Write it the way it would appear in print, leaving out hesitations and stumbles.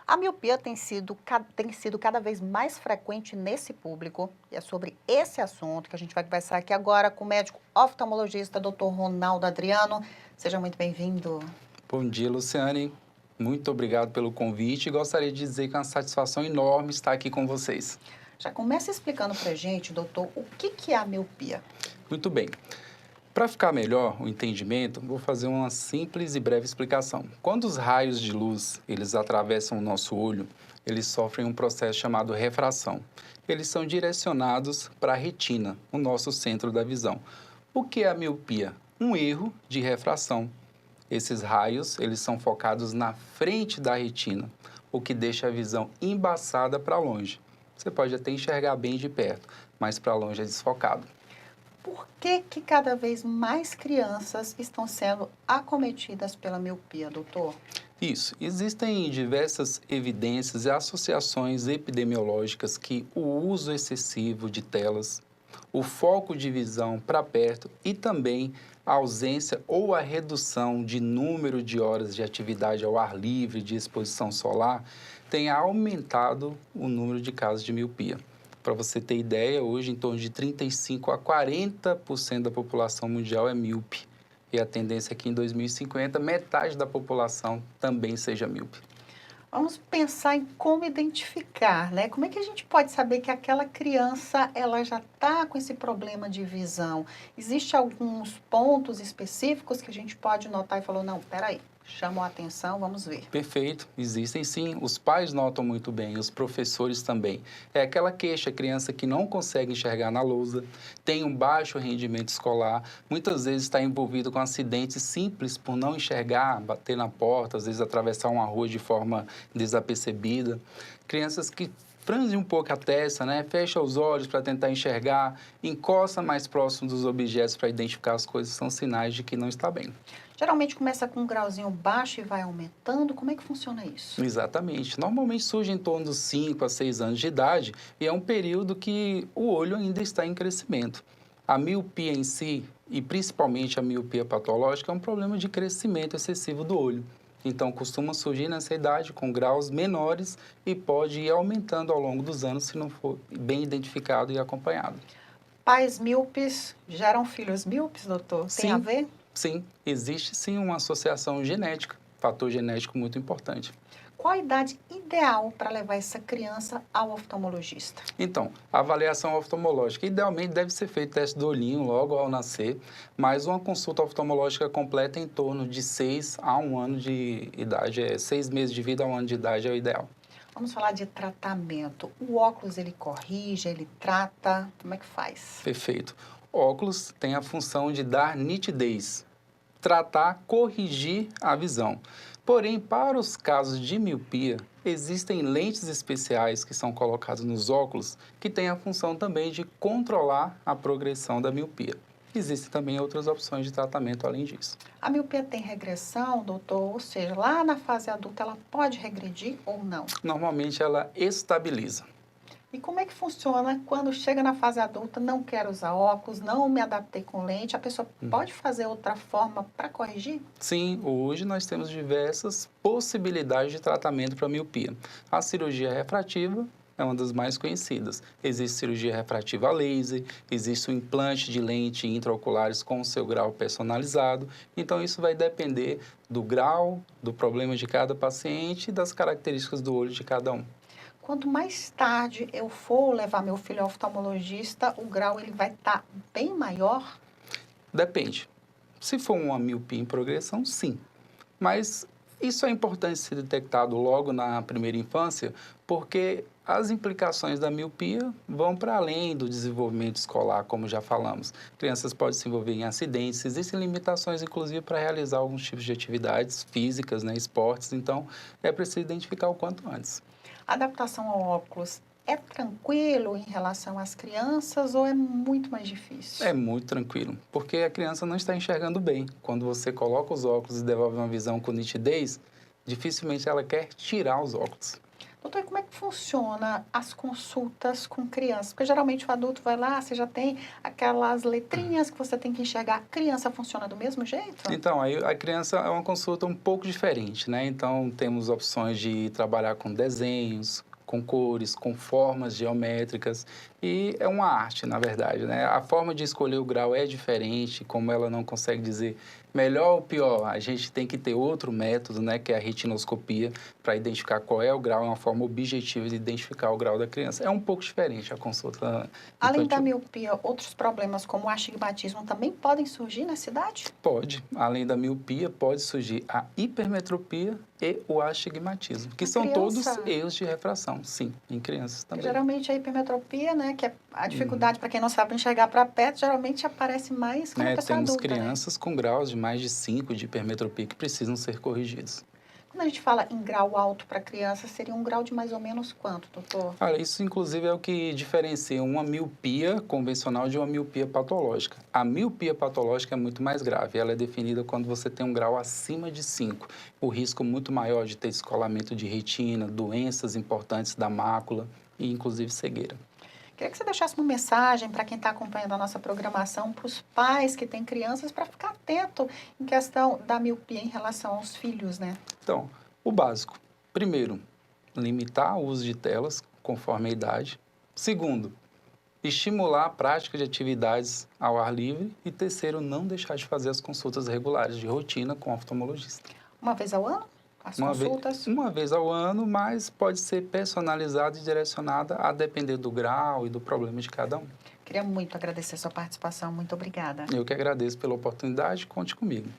A miopia tem sido cada vez mais frequente nesse público, e é sobre esse assunto que a gente vai conversar aqui agora com o médico oftalmologista Dr. Ronaldo Adriano. Seja muito bem-vindo. Bom dia, Luciane. Muito obrigado pelo convite e gostaria de dizer que é uma satisfação enorme estar aqui com vocês. Já começa explicando para a gente, doutor, o que é a miopia? Muito bem. Para ficar melhor o entendimento, vou fazer uma simples e breve explicação. Quando os raios de luz, eles atravessam o nosso olho, eles sofrem um processo chamado refração. Eles são direcionados para a retina, o nosso centro da visão. O que é a miopia? Um erro de refração. Esses raios, eles são focados na frente da retina, o que deixa a visão embaçada para longe. Você pode até enxergar bem de perto, mas para longe é desfocado. Por que cada vez mais crianças estão sendo acometidas pela miopia, doutor? Isso, existem diversas evidências e associações epidemiológicas que o uso excessivo de telas, o foco de visão para perto e também a ausência ou a redução de número de horas de atividade ao ar livre, de exposição solar, tem aumentado o número de casos de miopia. Para você ter ideia, hoje em torno de 35 a 40% da população mundial é míope. E a tendência é que em 2050 metade da população também seja míope. Vamos pensar em como identificar, né? Como é que a gente pode saber que aquela criança ela já está com esse problema de visão? Existem alguns pontos específicos que a gente pode notar e falar, não, peraí, chamou a atenção, vamos ver. Perfeito, existem sim. Os pais notam muito bem, os professores também. É aquela queixa, criança que não consegue enxergar na lousa, tem um baixo rendimento escolar, muitas vezes está envolvido com acidentes simples por não enxergar, bater na porta, às vezes atravessar uma rua de forma desapercebida. Crianças que franzem um pouco a testa, né? Fecha os olhos para tentar enxergar, encosta mais próximo dos objetos para identificar as coisas, são sinais de que não está bem. Geralmente começa com um grauzinho baixo e vai aumentando. Como é que funciona isso? Exatamente. Normalmente surge em torno dos 5 a 6 anos de idade e é um período que o olho ainda está em crescimento. A miopia em si, e principalmente a miopia patológica, é um problema de crescimento excessivo do olho. Então, costuma surgir nessa idade com graus menores e pode ir aumentando ao longo dos anos se não for bem identificado e acompanhado. Pais míopes geram filhos míopes, doutor? Tem a Sim, ver? sim, existe sim uma associação genética, fator genético muito importante. Qual a idade ideal para levar essa criança ao oftalmologista? Então, a avaliação oftalmológica, idealmente deve ser feito teste do olhinho logo ao nascer, mas uma consulta oftalmológica completa em torno de 6 a 1 ano de idade, 6 meses de vida a 1 ano de idade é o ideal. Vamos falar de tratamento. O óculos, ele corrige, ele trata, como é que faz? Perfeito. Óculos tem a função de dar nitidez, tratar, corrigir a visão. Porém, para os casos de miopia, existem lentes especiais que são colocadas nos óculos que têm a função também de controlar a progressão da miopia. Existem também outras opções de tratamento além disso. A miopia tem regressão, doutor? Ou seja, lá na fase adulta ela pode regredir ou não? Normalmente ela estabiliza. E como é que funciona quando chega na fase adulta, não quero usar óculos, não me adaptei com lente, a pessoa pode fazer outra forma para corrigir? Sim, hoje nós temos diversas possibilidades de tratamento para miopia. A cirurgia refrativa é uma das mais conhecidas. Existe cirurgia refrativa a laser, existe o implante de lente intraoculares com o seu grau personalizado. Então, isso vai depender do grau, do problema de cada paciente e das características do olho de cada um. Quanto mais tarde eu for levar meu filho ao oftalmologista, o grau ele vai estar bem maior? Depende. Se for uma miopia em progressão, sim. Mas isso é importante ser detectado logo na primeira infância, porque as implicações da miopia vão para além do desenvolvimento escolar, como já falamos. Crianças podem se envolver em acidentes, existem limitações, inclusive, para realizar alguns tipos de atividades físicas, né, esportes, então é preciso identificar o quanto antes. A adaptação ao óculos é tranquilo em relação às crianças ou é muito mais difícil? É muito tranquilo, porque a criança não está enxergando bem. Quando você coloca os óculos e devolve uma visão com nitidez, dificilmente ela quer tirar os óculos. Doutor, e como é que funciona as consultas com crianças? Porque geralmente o adulto vai lá, você já tem aquelas letrinhas que você tem que enxergar. A criança funciona do mesmo jeito? Então, aí a criança é uma consulta um pouco diferente, né? Então, temos opções de trabalhar com desenhos, com cores, com formas geométricas, e é uma arte, na verdade, né? A forma de escolher o grau é diferente, como ela não consegue dizer melhor ou pior, a gente tem que ter outro método, né, que é a retinoscopia, para identificar qual é o grau, é uma forma objetiva de identificar o grau da criança. É um pouco diferente a consulta Além da infantil. miopia, outros problemas como o astigmatismo também podem surgir nessa idade? Pode, além da miopia, pode surgir a hipermetropia e o astigmatismo, que Na são todos criança, erros de refração, sim, em crianças também. geralmente a hipermetropia, né, que é a dificuldade para quem não sabe enxergar para perto, geralmente aparece mais quando a Né, pessoa é temos adulta, né? crianças com graus de mais de 5 de hipermetropia que precisam ser corrigidos. Quando a gente fala em grau alto para criança, seria um grau de mais ou menos quanto, doutor? Olha, isso inclusive é o que diferencia uma miopia convencional de uma miopia patológica. A miopia patológica é muito mais grave, ela é definida quando você tem um grau acima de 5. O risco muito maior de ter descolamento de retina, doenças importantes da mácula e inclusive cegueira. Queria que você deixasse uma mensagem para quem está acompanhando a nossa programação, para os pais que têm crianças, para ficar atento em questão da miopia em relação aos filhos, né? Então, o básico. Primeiro, limitar o uso de telas conforme a idade. Segundo, estimular a prática de atividades ao ar livre. E terceiro, não deixar de fazer as consultas regulares de rotina com o oftalmologista. Uma vez ao ano, as Uma vez, consultas. uma vez ao ano, mas pode ser personalizada e direcionada a depender do grau e do problema de cada um. Queria muito agradecer a sua participação. Muito obrigada. Eu que agradeço pela oportunidade, conte comigo.